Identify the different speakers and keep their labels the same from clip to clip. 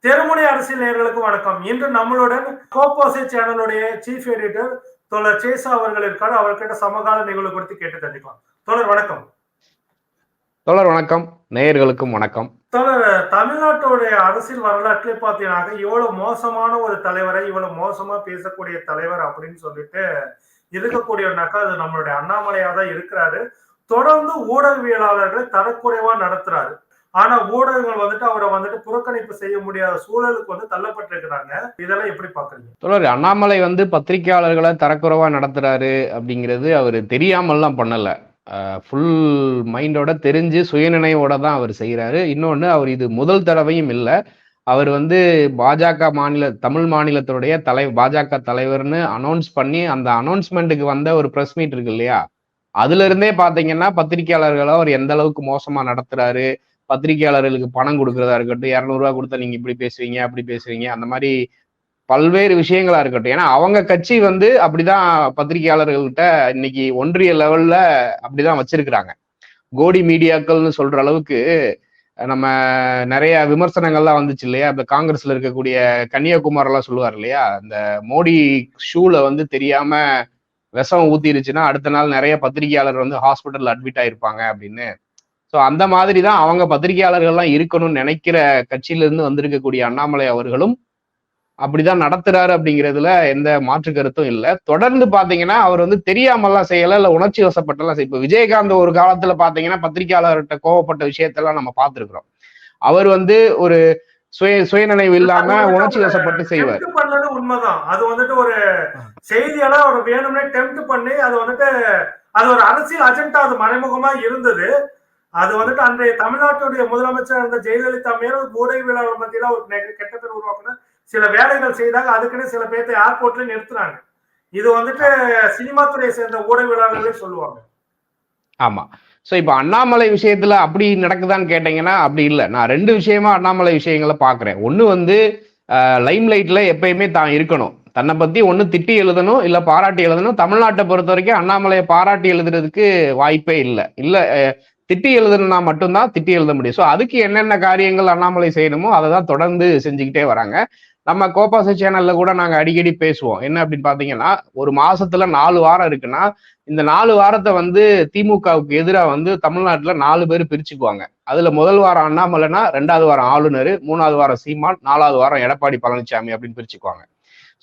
Speaker 1: தெருமுனை அரசியல் நேயர்களுக்கு வணக்கம். இன்று நம்மளுடன் கோப்போசை சேனலுடைய சீஃப் எடிட்டர் தோழர் சேசா அவர்கள் இருக்காரு. அவர்கிட்ட சமகால நிகழ்வு குறித்து கேட்டு தெரிஞ்சுக்கலாம். தோழர் வணக்கம்.
Speaker 2: தோழர் வணக்கம். நேயர்களுக்கும் வணக்கம்.
Speaker 1: தோழர், தமிழ்நாட்டுடைய அரசியல் வரலாற்றிலே பார்த்தீங்கன்னா இவ்வளவு மோசமான ஒரு தலைவரை, இவ்வளவு மோசமா பேசக்கூடிய தலைவர் அப்படின்னு சொல்லிட்டு இருக்கக்கூடியனாக்கா அது நம்மளுடைய அண்ணாமலையா தான் இருக்கிறாரு. தொடர்ந்து ஊடகவியலாளர்களை தரக்குறைவா நடத்துறாரு. ஆனா ஊடகங்கள் அவரை புறக்கணிப்பு செய்ய முடியாத சூழலுக்கு தள்ளப்பட்டிருக்கிறாங்க. இதெல்லாம் எப்படி பாக்குறீங்க?
Speaker 2: தொடர் அண்ணாமலை பத்திரிகையாளர்களை தரக்குறைவா நடத்துறாரு அப்படிங்கிறது அவரு தெரியாமல்லாம் பண்ணல. ஃபுல் மைண்டோட தெரிஞ்சு சுயநினைவோட தான் அவர் செய்யறாரு. இன்னொன்னு, அவர் இது முதல் தடவையும் இல்லை. அவர் பாஜக தமிழ் மாநிலத்துடைய பாஜக தலைவர்னு அனௌன்ஸ் பண்ணி அந்த அனௌன்ஸ்மெண்ட்டுக்கு வந்த ஒரு பிரஸ் மீட் இருக்கு இல்லையா, அதுல இருந்தே பாத்தீங்கன்னா பத்திரிகையாளர்களை அவர் எந்த அளவுக்கு மோசமா நடத்துறாரு, பத்திரிகையாளர்களுக்கு பணம் கொடுக்கறதா இருக்கட்டும், 200 ரூபா கொடுத்தா நீங்க இப்படி பேசுவீங்க அப்படி பேசுவீங்க, அந்த மாதிரி பல்வேறு விஷயங்களா இருக்கட்டும். ஏன்னா அவங்க கட்சி அப்படிதான் பத்திரிகையாளர்கள்ட்ட இன்னைக்கு ஒன்றிய லெவல்ல அப்படிதான் வச்சிருக்கிறாங்க. கோடி மீடியாக்கள்னு சொல்ற அளவுக்கு நம்ம நிறைய விமர்சனங்கள்லாம் வந்துச்சு இல்லையா. இப்ப காங்கிரஸ்ல இருக்கக்கூடிய கன்னியாகுமார் எல்லாம் சொல்லுவார் இல்லையா, இந்த மோடி ஷூல தெரியாம விஷம் ஊத்திருச்சுன்னா அடுத்த நாள் நிறைய பத்திரிகையாளர் ஹாஸ்பிட்டல்ல அட்மிட் ஆயிருப்பாங்க அப்படின்னு. ஸோ அந்த மாதிரி தான் அவங்க பத்திரிகையாளர்கள்லாம் இருக்கணும்னு நினைக்கிற கட்சியிலிருந்து வந்திருக்கக்கூடிய அண்ணாமலை அவர்களும் அப்படிதான் நடத்துறாரு அப்படிங்கிறதுல எந்த மாற்று கருத்தும் இல்லை. தொடர்ந்து பாத்தீங்கன்னா அவர் தெரியாமல்லாம் செய்யல, இல்ல உணர்ச்சி வசப்பட்டெல்லாம் இப்ப விஜயகாந்த் ஒரு காலத்துல பாத்தீங்கன்னா பத்திரிகையாளர்கிட்ட கோவப்பட்ட விஷயத்தெல்லாம் நம்ம பார்த்திருக்கிறோம். அவர் ஒரு சுயநினைவு இல்லாம உணர்ச்சி வசப்பட்டு செய்வார்.
Speaker 1: உண்மைதான். அது ஒரு செய்தியெல்லாம் அவர் வேணும்னே டெம்ப்ட் பண்ணி அது ஒரு அரசியல் அஜெண்டா, அது மறைமுகமா இருந்தது. அது அன்றைய தமிழ்நாட்டுடைய முதலமைச்சர் இருந்த ஜெயலலிதா மேல ஊடகவியலாளர் மத்தியில ஒரு கெட்ட பேர் உருவாக்குன சில வேலைகள் செய்தாங்க. அதுக்குன்னு சில பேர்த்தை ஏர்போர்ட்ல நிறுத்தினாங்க. இது சினிமா துறையை சேர்ந்த ஊடகவியலாளர்களே சொல்லுவாங்க.
Speaker 2: ஆமா. சோ இப்ப அண்ணாமலை விஷயத்துல அப்படி நடக்குதான்னு கேட்டீங்கன்னா அப்படி இல்லை. நான் ரெண்டு விஷயமா அண்ணாமலை விஷயங்களை பாக்குறேன். ஒண்ணு லைம் லைட்ல எப்பயுமே தான் இருக்கணும். தன்னை பத்தி ஒண்ணு திட்டி எழுதணும், இல்ல பாராட்டி எழுதணும். தமிழ்நாட்டை பொறுத்த வரைக்கும் அண்ணாமலையை பாராட்டி எழுதுறதுக்கு வாய்ப்பே இல்லை. திட்டி எழுதணும்னா மட்டும்தான் திட்டி எழுத முடியும். ஸோ அதுக்கு என்னென்ன காரியங்கள் அண்ணாமலை செய்யணுமோ அதை தான் தொடர்ந்து செஞ்சுக்கிட்டே வராங்க. நம்ம கோப்பாசை சேனல்ல கூட நாங்க அடிக்கடி பேசுவோம். என்ன அப்படின்னு பாத்தீங்கன்னா, ஒரு மாசத்துல 4 வாரம் இருக்குன்னா இந்த 4 வாரத்தை திமுகவுக்கு எதிராக தமிழ்நாட்டுல 4 பேர் பிரிச்சுக்குவாங்க. அதுல முதல் வாரம் அண்ணாமலைனா, 2வது வாரம் ஆளுநர், 3வது வாரம் சீமான், 4வது வாரம் எடப்பாடி பழனிசாமி அப்படின்னு பிரிச்சுக்குவாங்க.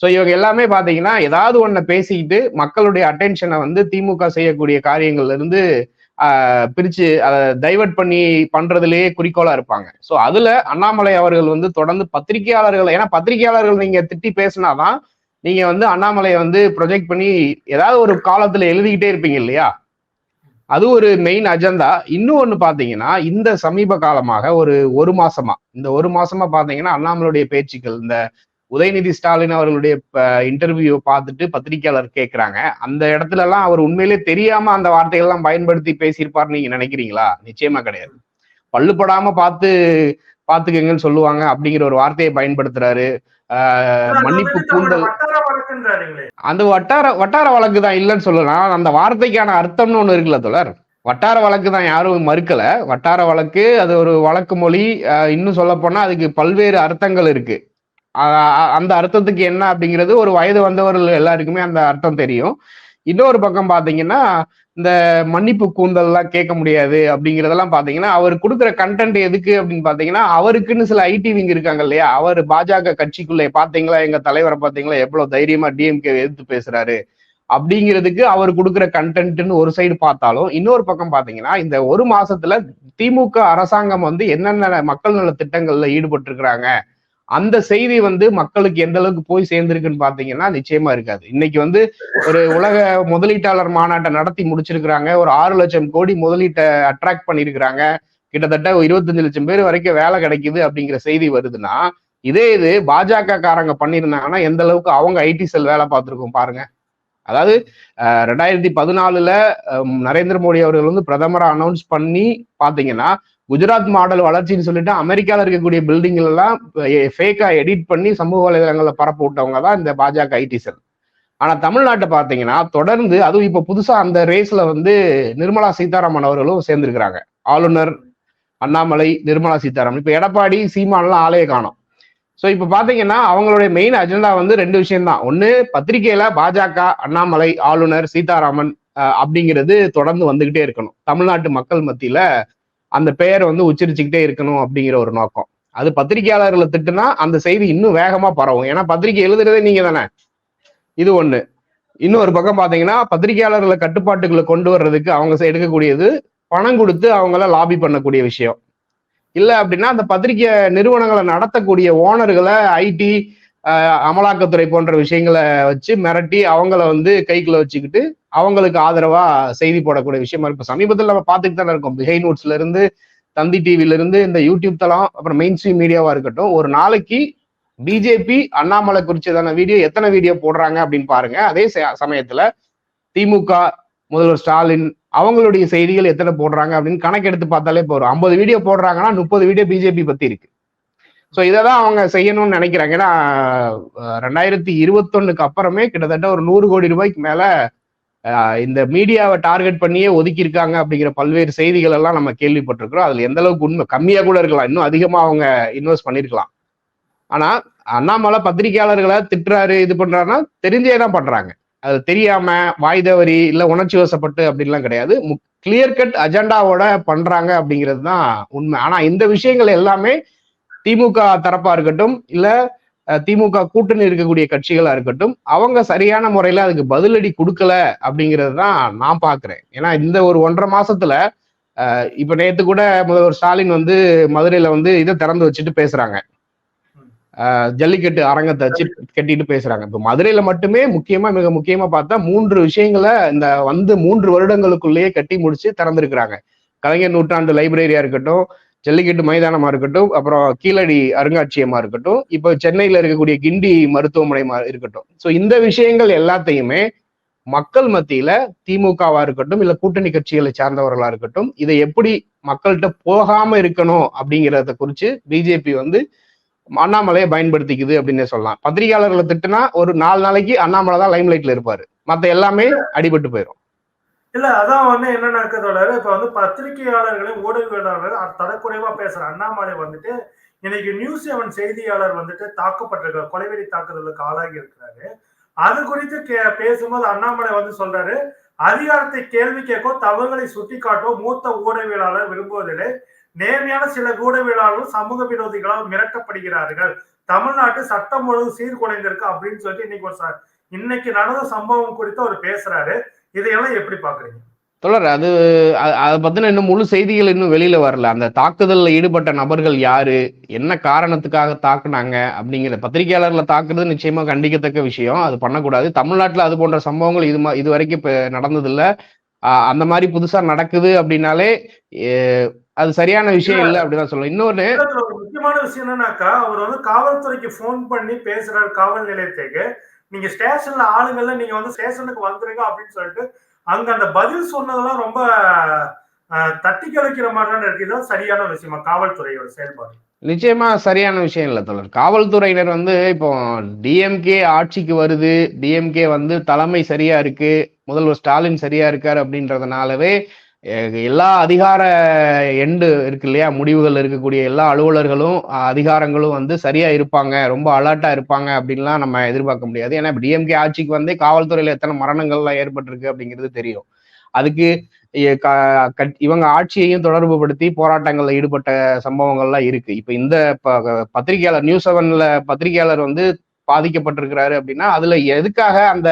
Speaker 2: ஸோ இவங்க எல்லாமே பாத்தீங்கன்னா ஏதாவது ஒன்ன பேசிக்கிட்டு மக்களுடைய அட்டென்ஷனை திமுக செய்யக்கூடிய காரியங்கள்ல இருந்து பிரிச்சு அதை டைவர்ட் பண்ணி பண்றதுலயே குறிக்கோளா இருப்பாங்க. ஸோ அதுல அண்ணாமலை அவர்கள் தொடர்ந்து பத்திரிகையாளர்கள், ஏன்னா பத்திரிகையாளர்கள் நீங்க திட்டி பேசினாதான் நீங்க அண்ணாமலையை ப்ரொஜெக்ட் பண்ணி ஏதாவது ஒரு காலத்துல எழுதிக்கிட்டே இருப்பீங்க இல்லையா, அது ஒரு மெயின் அஜெண்டா. இன்னொன்னு பாத்தீங்கன்னா, இந்த சமீப காலமாக ஒரு மாசமா பாத்தீங்கன்னா அண்ணாமலையுடைய பேச்சுக்கள், இந்த உதயநிதி ஸ்டாலின் அவர்களுடைய இன்டர்வியூ பார்த்துட்டு பத்திரிகையாளர் கேட்கிறாங்க, அந்த இடத்துல எல்லாம் அவர் உண்மையிலே தெரியாம அந்த வார்த்தைகள் எல்லாம் பயன்படுத்தி பேசியிருப்பார் நீங்க நினைக்கிறீங்களா? நிச்சயமா கிடையாது. பள்ளுப்படாம பாத்துக்கங்கன்னு சொல்லுவாங்க அப்படிங்கிற ஒரு வார்த்தையை பயன்படுத்துறாரு. மன்னிப்பு கூந்தல், அந்த வட்டார வழக்கு தான் இல்லைன்னு சொல்லலாம். அந்த வார்த்தைக்கான அர்த்தம்னு ஒண்ணு இருக்குல்ல தோழர். வட்டார வழக்கு தான், யாரும் மறுக்கல. வட்டார வழக்கு அது ஒரு வழக்கு மொழி. இன்னும் சொல்ல போனா அதுக்கு பல்வேறு அர்த்தங்கள் இருக்கு. அந்த அர்த்தத்துக்கு என்ன அப்படிங்கிறது ஒரு வயது வந்தவர்கள் எல்லாருக்குமே அந்த அர்த்தம் தெரியும். இன்னொரு பக்கம் பாத்தீங்கன்னா, இந்த மன்னிப்பு கூந்தல் எல்லாம் கேட்க முடியாது அப்படிங்கிறதெல்லாம் பாத்தீங்கன்னா, அவர் கொடுக்குற கண்டென்ட் எதுக்கு அப்படின்னு பாத்தீங்கன்னா, அவருக்குன்னு சில ஐடிவிங்க இருக்காங்க இல்லையா, அவர் பாஜக கட்சிக்குள்ள பாத்தீங்களா, எங்க தலைவரை பாத்தீங்களா எவ்வளவு தைரியமா டிஎம்கே எதிர்த்து பேசுறாரு அப்படிங்கிறதுக்கு அவர் கொடுக்குற கண்டென்ட்னு ஒரு சைடு பார்த்தாலும், இன்னொரு பக்கம் பாத்தீங்கன்னா இந்த ஒரு மாசத்துல திமுக அரசாங்கம் என்னென்ன மக்கள் நல திட்டங்கள்ல ஈடுபட்டு இருக்கிறாங்க, அந்த செய்தி மக்களுக்கு எந்த அளவுக்கு போய் சேர்ந்திருக்குன்னு பாத்தீங்கன்னா நிச்சயமா இருக்காது. இன்னைக்கு ஒரு உலக முதலீட்டாளர் மாநாட்டை நடத்தி முடிச்சிருக்கிறாங்க. ஒரு 6 லட்சம் கோடி முதலீட்டை அட்ராக்ட் பண்ணிருக்கிறாங்க. கிட்டத்தட்ட 25 லட்சம் பேர் வரைக்கும் வேலை கிடைக்குது அப்படிங்கிற செய்தி வருதுன்னா, இது பாஜக காரங்க பண்ணியிருந்தாங்கன்னா எந்த அளவுக்கு அவங்க ஐடி செல் வேலை பார்த்திருக்கோம் பாருங்க. அதாவது 2014 நரேந்திர மோடி அவர்கள் பிரதமரை அனௌன்ஸ் பண்ணி பாத்தீங்கன்னா, குஜராத் மாடல் வளர்ச்சின்னு சொல்லிட்டு அமெரிக்கால இருக்கக்கூடிய பில்டிங்ல எல்லாம் ஃபேக்கா எடிட் பண்ணி சமூக வலைதளங்களை பரப்ப விட்டவங்க தான் இந்த பாஜக ஐடி செல். ஆனா தமிழ்நாட்டை பாத்தீங்கன்னா தொடர்ந்து, அதுவும் இப்ப புதுசா அந்த ரேஸ்ல நிர்மலா சீதாராமன் அவர்களும் சேர்ந்திருக்கிறாங்க. ஆளுநர், அண்ணாமலை, நிர்மலா சீதாராமன். இப்ப எடப்பாடி, சீமான்லாம் ஆலய காணோம். ஸோ இப்ப பாத்தீங்கன்னா அவங்களுடைய மெயின் அஜெண்டா வந்து 2 விஷயம் தான். ஒண்ணு, பத்திரிகையில பாஜக, அண்ணாமலை, ஆளுநர், சீதாராமன் அப்படிங்கிறது தொடர்ந்து வந்துகிட்டே இருக்கணும். தமிழ்நாட்டு மக்கள் மத்தியில அந்த பெயர் வந்து உச்சரிச்சுக்கிட்டே இருக்கணும் அப்படிங்கிற ஒரு நோக்கம். அது பத்திரிகையாளர்களை திட்டுனா அந்த செய்தி இன்னும் வேகமா பரவும். ஏன்னா பத்திரிகை எழுதுறதே நீங்க தானே. இது ஒண்ணு. இன்னொரு பக்கம் பாத்தீங்கன்னா பத்திரிகையாளர்களை கட்டுப்பாட்டுக்குள்ள கொண்டு வர்றதுக்கு அவங்க எடுக்கக்கூடியது பணம் கொடுத்து அவங்கள லாபி பண்ணக்கூடிய விஷயம். இல்ல அப்படின்னா அந்த பத்திரிகை நிறுவனங்களை நடத்தக்கூடிய ஓனர்களை ஐடி, அமலாக்கத்துறை போன்ற விஷயங்களை வச்சு மிரட்டி அவங்கள வந்து கைக்குள்ள வச்சுக்கிட்டு அவங்களுக்கு ஆதரவா செய்தி போடக்கூடிய விஷயமா இருக்கும். சமீபத்தில் நம்ம பார்த்துட்டு தானே இருக்கோம். பிஹை நோட்ஸ்ல இருந்து, தந்தி டிவில இருந்து, இந்த யூடியூப் தளம், அப்புறம் மெயின் ஸ்ட்ரீம் மீடியாவா இருக்கட்டும், ஒரு நாளைக்கு பிஜேபி அண்ணாமலை குறிச்சதான வீடியோ எத்தனை வீடியோ போடுறாங்க அப்படின்னு பாருங்க. அதே சமயத்துல திமுக, முதல்வர் ஸ்டாலின் அவங்களுடைய செய்திகள் எத்தனை போடுறாங்க அப்படின்னு கணக்கெடுத்து பார்த்தாலே போறோம். 50 வீடியோ போடுறாங்கன்னா 30 வீடியோ பிஜேபி பத்தி இருக்கு. ஸோ இதைதான் அவங்க செய்யணும்னு நினைக்கிறாங்க. ஏன்னா 2021 அப்புறமே கிட்டத்தட்ட ஒரு 100 கோடி ரூபாய்க்கு மேல இந்த மீடியாவை டார்கெட் பண்ணியே ஒதுக்கி இருக்காங்க அப்படிங்கிற பல்வேறு செய்திகள் எல்லாம் நம்ம கேள்விப்பட்டிருக்கிறோம். அதுல எந்த அளவுக்கு உண்மை, கம்மியா கூட இருக்கலாம், இன்னும் அதிகமா அவங்க இன்வெஸ்ட் பண்ணிருக்கலாம். ஆனா அண்ணாமலை பத்திரிகையாளர்களை திட்டுறாரு, இது பண்றாருன்னா தெரிஞ்சேதான் பண்றாங்க. அது தெரியாம, வாய் தவறி, இல்ல உணர்ச்சி வசப்பட்டு அப்படின்லாம் கிடையாது. கிளியர் கட் அஜெண்டாவோட பண்றாங்க அப்படிங்கிறது தான் உண்மை. ஆனா இந்த விஷயங்கள் எல்லாமே திமுக தரப்பா இருக்கட்டும், இல்ல திமுக கூட்டணி இருக்கக்கூடிய கட்சிகளா இருக்கட்டும், அவங்க சரியான முறையில அதுக்கு பதிலடி கொடுக்கல அப்படிங்கிறது தான் நான் பாக்குறேன். ஏன்னா இந்த ஒரு 1.5 மாசத்துல இப்ப நேத்து கூட முதல்வர் ஸ்டாலின் வந்து மதுரையில வந்து இதை திறந்து வச்சுட்டு பேசுறாங்க. ஜல்லிக்கட்டு அரங்கத்தை வச்சு கட்டிட்டு பேசுறாங்க. இப்ப மதுரையில மட்டுமே மிக முக்கியமா பார்த்தா 3 விஷயங்களை இந்த வந்து 3 வருடங்களுக்குள்ளேயே கட்டி முடிச்சு திறந்திருக்கிறாங்க. கலைஞர் நூற்றாண்டு லைப்ரரியா இருக்கட்டும், ஜல்லிக்கட்டு மைதானமா இருக்கட்டும், அப்புறம் கீழடி அருங்காட்சியகமா இருக்கட்டும், இப்ப சென்னையில இருக்கக்கூடிய கிண்டி மருத்துவமனை இருக்கட்டும். ஸோ இந்த விஷயங்கள் எல்லாத்தையுமே மக்கள் மத்தியில திமுகவா இருக்கட்டும், இல்ல கூட்டணி கட்சிகளை சார்ந்தவர்களா இருக்கட்டும், இதை எப்படி மக்கள்கிட்ட போகாம இருக்கணும் அப்படிங்கிறத குறிச்சு பிஜேபி வந்து அண்ணாமலையை பயன்படுத்திக்குது அப்படின்னு சொல்லலாம். பத்திரிகையாளர்களை திட்டுனா ஒரு 4 நாளைக்கு அண்ணாமலை தான் லைம் லைட்ல இருப்பாரு, மத்த எல்லாமே அடிபட்டு போயிடும்.
Speaker 1: இல்ல அதான் வந்து என்ன நடக்குதோட இப்ப வந்து பத்திரிகையாளர்களையும் ஊடகவியலாளர்கள் தரக்குறைவா பேசுற அண்ணாமலை வந்துட்டு இன்னைக்கு நியூஸ் 7 செய்தியாளர் வந்துட்டு தாக்கப்பட்டிருக்காரு, கொலைவெறி தாக்குதலுக்கு ஆளாகி இருக்கிறாரு. அது குறித்து பேசும்போது அண்ணாமலை வந்து சொல்றாரு, அதிகாரத்தை கேள்வி கேட்கோ, தவறுகளை சுட்டி காட்டோ மூத்த ஊடகவியலாளர் விரும்புவதில்லை. நேர்மையான சில ஊடகவியலாளர்கள் சமூக விரோதிகளால் மிரட்டப்படுகிறார்கள். தமிழ்நாட்டு சட்டம் ஒழுங்கு சீர்குலைந்திருக்கு அப்படின்னு சொல்லிட்டு இன்னைக்கு நடந்த சம்பவம் குறித்து அவர் பேசுறாரு. இதையெல்லாம் எப்படி பாக்குறீங்க?
Speaker 2: தொடர் அதை பத்தின இன்னும் முழு செய்திகள் இன்னும் வெளியில வரல. அந்த தாக்குதல்ல ஈடுபட்ட நபர்கள் யாரு, என்ன காரணத்துக்காக தாக்குனாங்க அப்படிங்கிற, பத்திரிகையாளர்களை தாக்குறது நிச்சயமா கண்டிக்கத்தக்க விஷயம். அது பண்ணக்கூடாது. தமிழ்நாட்டுல அது போன்ற சம்பவங்கள் இது வரைக்கும் இப்ப நடந்ததில்ல. அந்த மாதிரி புதுசா நடக்குது அப்படின்னாலே அது சரியான விஷயம் இல்லை அப்படிதான் சொல்லலாம். இன்னொன்னு
Speaker 1: முக்கியமான விஷயம் என்னன்னாக்கா, அவர் வந்து காவல்துறைக்கு போன் பண்ணி பேசுறாரு, காவல் நிலையத்துக்கு நீங்க ஸ்டேஷன்ல ஆளுங்கள்ல நீங்க வந்து ஸ்டேஷனுக்கு வந்துருங்க அப்படின்னு சொல்லிட்டு அங்க அந்த பதில் சொன்னதெல்லாம் ரொம்ப தட்டி கழிக்கிற மாதிரி தான் இருக்கு. இதுதான் சரியான விஷயமா காவல்துறையோட செயல்பாடு?
Speaker 2: நிச்சயமா சரியான விஷயம் இல்லை தொடர். காவல்துறையினர் வந்து இப்போ டிஎம்கே ஆட்சிக்கு வருது, டிஎம்கே வந்து தலைமை சரியா இருக்கு, முதல்வர் ஸ்டாலின் சரியா இருக்காரு அப்படின்றதுனாலவே எல்லா அதிகார எண்டு இருக்கு இல்லையா, முடிவுகள் இருக்கக்கூடிய எல்லா அலுவலர்களும் அதிகாரங்களும் வந்து சரியா இருப்பாங்க, ரொம்ப அலர்ட்டா இருப்பாங்க அப்படின்லாம் நம்ம எதிர்பார்க்க முடியாது. ஏன்னா டிஎம்கே ஆட்சிக்கு வந்தே காவல்துறையில எத்தனை மரணங்கள்லாம் ஏற்பட்டிருக்கு அப்படிங்கிறது தெரியும். அதுக்கு இவங்க ஆட்சியையும் தொடர்பு படுத்தி போராட்டங்கள்ல ஈடுபட்ட சம்பவங்கள்லாம் இருக்கு. இப்ப இந்த பத்திரிகையாளர் நியூஸ் 7ல பத்திரிகையாளர் வந்து பாதிக்கப்பட்டிருக்கிறாரு அப்படின்னா அதுல எதுக்காக அந்த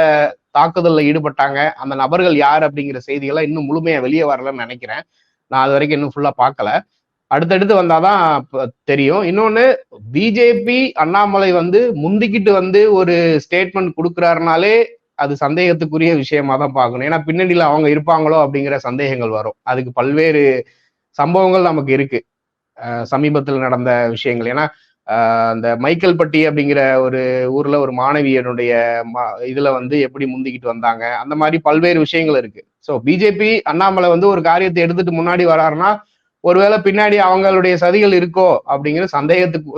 Speaker 2: தாக்குதல்ல ஈடுபட்டாங்க, அந்த நபர்கள் யார் அப்படிங்கிற செய்திகளை இன்னும் முழுமையா வெளியே வரலன்னு நினைக்கிறேன். நான் அது வரைக்கும் இன்னும் ஃபுல்லா பார்க்கல. அடுத்தடுத்து வந்தாதான் தெரியும். இன்னொன்னு, பிஜேபி அண்ணாமலை வந்து முந்திக்கிட்டு வந்து ஒரு ஸ்டேட்மெண்ட் கொடுக்குறாருனாலே அது சந்தேகத்துக்குரிய விஷயமா தான் பார்க்கணும். ஏன்னா பின்னணியில அவங்க இருப்பாங்களோ அப்படிங்கிற சந்தேகங்கள் வரும். அதுக்கு பல்வேறு சம்பவங்கள் நமக்கு இருக்கு, சமீபத்தில் நடந்த விஷயங்கள். ஏன்னா அந்த மைக்கேல்பட்டி அப்படிங்கிற ஒரு ஊர்ல ஒரு மாணவியனுடைய இதுல வந்து எப்படி முந்திக்கிட்டு வந்தாங்க, அந்த மாதிரி பல்வேறு விஷயங்கள் இருக்கு. ஸோ பிஜேபி அண்ணாமலை வந்து ஒரு காரியத்தை எடுத்துட்டு முன்னாடி வராருன்னா ஒருவேளை பின்னாடி அவங்களுடைய சதிகள் இருக்கோ அப்படிங்கிற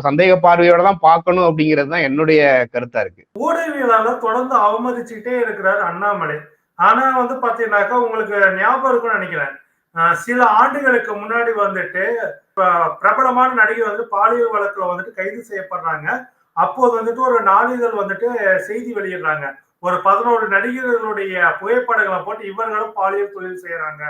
Speaker 2: சந்தேக பார்வையோட தான் பார்க்கணும் அப்படிங்கிறது தான் என்னுடைய கருத்தா இருக்கு.
Speaker 1: ஊடகவியலாளர் தொடர்ந்து அவமதிச்சுட்டே இருக்கிறார் அண்ணாமலை. ஆனா வந்து பாத்தீங்கன்னாக்கா உங்களுக்கு ஞாபகம் இருக்கும்னு நினைக்கிறேன், சில ஆண்டுகளுக்கு முன்னாடி வந்துட்டு பிரபலமான நடிகை வந்து பாலியல் வழக்குல வந்துட்டு கைது செய்யப்படுறாங்க. அப்போது வந்துட்டு ஒரு நாளிதழ் வந்துட்டு செய்தி வெளியிடுறாங்க. ஒரு 11 நடிகர்களுடைய புகைப்படங்களை போட்டு இவர்களும் பாலியல் தொழில் செய்யறாங்க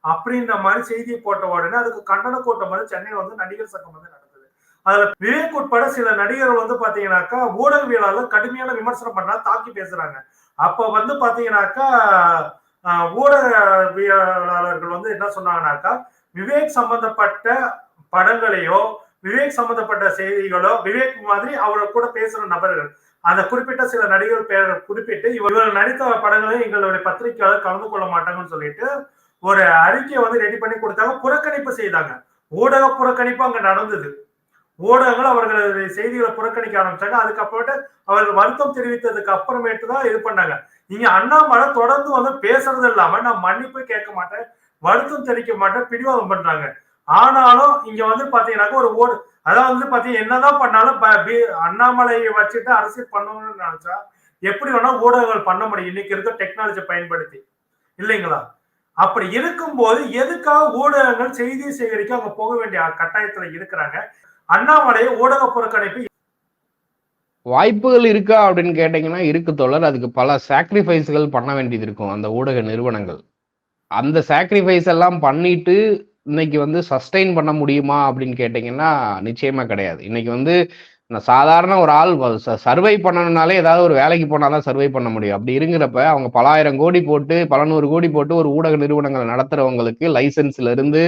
Speaker 1: அப்படின்ற மாதிரி செய்தி போட்ட உடனே அதுக்கு கண்டன கூட்டம் வந்து சென்னையில் வந்து நடிகர் சங்கம் வந்து நடந்தது. அதுல விவேக் உட்பட சில நடிகர்கள் வந்து பாத்தீங்கன்னாக்கா ஊடகவியலாளர் கடுமையான விமர்சனம் பண்றா, தாக்கி பேசுறாங்க. அப்ப வந்து பாத்தீங்கன்னாக்கா ஊடகவியலாளர்கள் வந்து என்ன சொன்னாங்கன்னாக்கா, விவேக் சம்பந்தப்பட்ட படங்களையோ விவேக் சம்பந்தப்பட்ட செய்திகளோ, விவேக் மாதிரி அவரை கூட பேசுற நபர்கள் அந்த குறிப்பிட்ட சில நடிகர்கள் பேரை குறிப்பிட்டு இவர்கள் நடித்த படங்களையும் எங்களுடைய பத்திரிகையாளர் கலந்து கொள்ள மாட்டாங்கன்னு சொல்லிட்டு ஒரு அறிக்கையை வந்து ரெடி பண்ணி கொடுத்தாங்க. புறக்கணிப்பு செய்தாங்க. ஊடக புறக்கணிப்பு அங்க நடந்தது. ஊடகங்கள் அவர்களுடைய செய்திகளை புறக்கணிக்க ஆரம்பிச்சாங்க. அதுக்கப்புறமேட்டு அவர்கள் வருத்தம் தெரிவித்ததுக்கு அப்புறமேட்டு தான் இது பண்ணாங்க. இங்க அண்ணாமலை தொடர்ந்து வந்து பேசுறது இல்லாம நான் மன்னிப்பு கேட்க மாட்டேன், வருத்தம் தெரிவிக்க மாட்டேன், பிடிவாதம் பண்றாங்க. ஆனாலும் இங்க வந்து பாத்தீங்கன்னாக்க ஒரு அதான் வந்து பாத்தீங்கன்னா என்னதான் பண்ணாலும் அண்ணாமலையை வச்சுட்டு அரசியல் பண்ணணும்னு நினைச்சா எப்படி வேணா ஊடகங்கள் பண்ண முடியும் இன்னைக்கு இருக்க டெக்னாலஜி பயன்படுத்தி, இல்லைங்களா? அப்படி இருக்கும்போது எதுக்காக ஊடகங்கள் செய்தி சேகரிக்க அவங்க போக வேண்டிய கட்டாயத்துல இருக்கிறாங்க? அண்ணாமலையை ஊடக புறக்கணிப்பு
Speaker 2: வாய்ப்புகள் இருக்கா அப்படின்னு கேட்டீங்கன்னா இருக்கு தோழர். அதுக்கு பல சாக்ரிஃபைஸ்கள் பண்ண வேண்டியது இருக்கும் அந்த ஊடக நிறுவனங்கள். அந்த சாக்ரிஃபைஸ் எல்லாம் பண்ணிட்டு இன்னைக்கு வந்து சஸ்டெயின் பண்ண முடியுமா அப்படின்னு கேட்டீங்கன்னா நிச்சயமா கிடையாது. இன்னைக்கு வந்து சாதாரண ஒரு ஆள் சர்வை பண்ணணும்னாலே ஏதாவது ஒரு வேலைக்கு போனாதான் சர்வை பண்ண முடியும். அப்படி இருக்கிறப்ப அவங்க பல ஆயிரம் கோடி போட்டு பல 100 கோடி போட்டு ஒரு ஊடக நிறுவனங்களை நடத்துறவங்களுக்கு லைசன்ஸ்ல இருந்து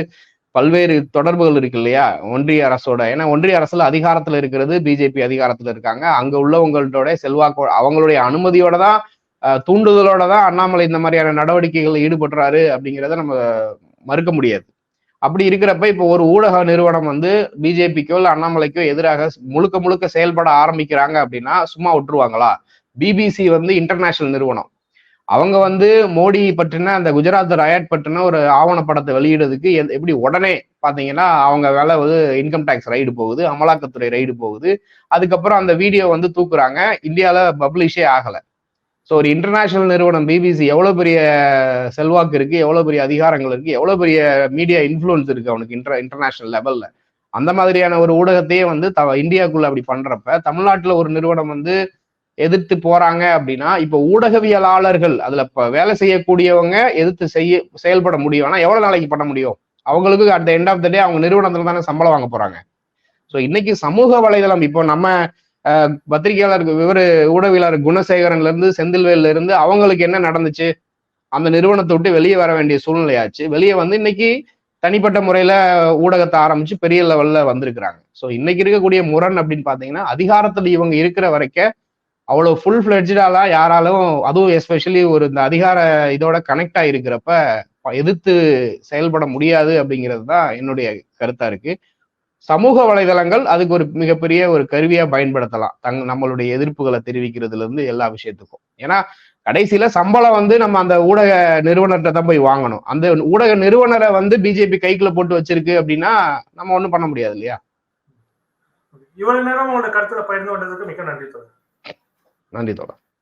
Speaker 2: பல்வேறு தொடர்புகள் இருக்கு இல்லையா ஒன்றிய அரசோட. ஏன்னா ஒன்றிய அரசுல அதிகாரத்துல இருக்கிறது பிஜேபி அதிகாரத்துல இருக்காங்க. அங்க உள்ளவங்களோட செல்வாக்கு அவங்களுடைய அனுமதியோட தான் தூண்டுதலோட தான் அண்ணாமலை இந்த மாதிரியான நடவடிக்கைகள் ஈடுபடுறாரு அப்படிங்கிறத நம்ம மறுக்க முடியாது. அப்படி இருக்கிறப்ப இப்போ ஒரு ஊடக நிறுவனம் வந்து பிஜேபிக்கோ இல்ல அண்ணாமலைக்கோ எதிராக முழுக்க முழுக்க செயல்பட ஆரம்பிக்கிறாங்க அப்படின்னா சும்மா விட்டுருவாங்களா? பிபிசி வந்து இன்டர்நேஷனல் நிறுவனம். அவங்க வந்து மோடி பற்றின அந்த குஜராத் ரயாட் பற்றின ஒரு ஆவணப்படத்தை வெளியிடுறதுக்கு எப்படி உடனே பாத்தீங்கன்னா அவங்க வேலை வந்து இன்கம் டேக்ஸ் ரைடு போகுது, அமலாக்கத்துறை ரைடு போகுது. அதுக்கப்புறம் அந்த வீடியோ வந்து தூக்குறாங்க. இந்தியாவில பப்ளிஷே ஆகல. ஸோ ஒரு இன்டர்நேஷனல் நிறுவனம் பிபிசி எவ்வளவு பெரிய செல்வாக்கு இருக்கு, எவ்வளவு பெரிய அதிகாரங்கள் இருக்கு, எவ்வளவு பெரிய மீடியா இன்ஃபுளுன்ஸ் இருக்கு அவனுக்கு இன்டர்நேஷனல் லெவல்ல. அந்த மாதிரியான ஒரு ஊடகத்தையே வந்து இந்தியாவுக்குள்ள அப்படி பண்றப்ப தமிழ்நாட்டுல ஒரு நிறுவனம் வந்து எதிர்த்து போறாங்க அப்படின்னா இப்ப ஊடகவியலாளர்கள் அதுல வேலை செய்யக்கூடியவங்க எதிர்த்து செயல்பட முடியும். ஆனா எவ்வளவு நாளைக்கு பண்ண முடியும்? அவங்களுக்கு at the end of the day அவங்க நிறுவனத்துல தானே சம்பளம் வாங்க போறாங்க. ஸோ இன்னைக்கு சமூக வலைதளம் இப்போ நம்ம பத்திரிகையாளர் ஊடகவியலாளர் குணசேகரன்ல இருந்து செந்தில்வேல்ல இருந்து அவங்களுக்கு என்ன நடந்துச்சு? அந்த நிறுவனத்தை விட்டு வெளியே வர வேண்டிய சூழ்நிலையாச்சு. வெளியே வந்து இன்னைக்கு தனிப்பட்ட முறையில ஊடகத்தை ஆரம்பிச்சு பெரிய லெவல்ல வந்திருக்கிறாங்க. ஸோ இன்னைக்கு இருக்கக்கூடிய முரண் அப்படின்னு பாத்தீங்கன்னா அதிகாரத்துல இவங்க இருக்கிற வரைக்கும் அவ்வளவு ஃபுல் ஃபிளட்ஜாலாம் யாராலும், அதுவும் எஸ்பெஷலி ஒரு இந்த அதிகார இதோட கனெக்ட் ஆகிருக்கிறப்ப எதிர்த்து செயல்பட முடியாது அப்படிங்கிறது தான் என்னுடைய கருத்தா இருக்கு. சமூக வலைதளங்கள் அதுக்கு ஒரு மிகப்பெரிய ஒரு கருவியா பயன்படுத்தலாம் நம்மளுடைய எதிர்ப்புகளை தெரிவிக்கிறதுல இருந்து எல்லா விஷயத்துக்கும். ஏன்னா கடைசியில சம்பளம் வந்து நம்ம அந்த ஊடக நிறுவனத்தை தான் போய் வாங்கணும். அந்த ஊடக நிறுவனரை வந்து பிஜேபி கைக்குள்ள போட்டு வச்சிருக்கு அப்படின்னா நம்ம ஒண்ணும் பண்ண முடியாது இல்லையா?
Speaker 1: இவ்வளவு நேரம் உங்களோட கருத்துல பகிர்ந்து கொண்டதுக்கு மிக நன்றி தோழர்.
Speaker 2: நன்றி தோழர்.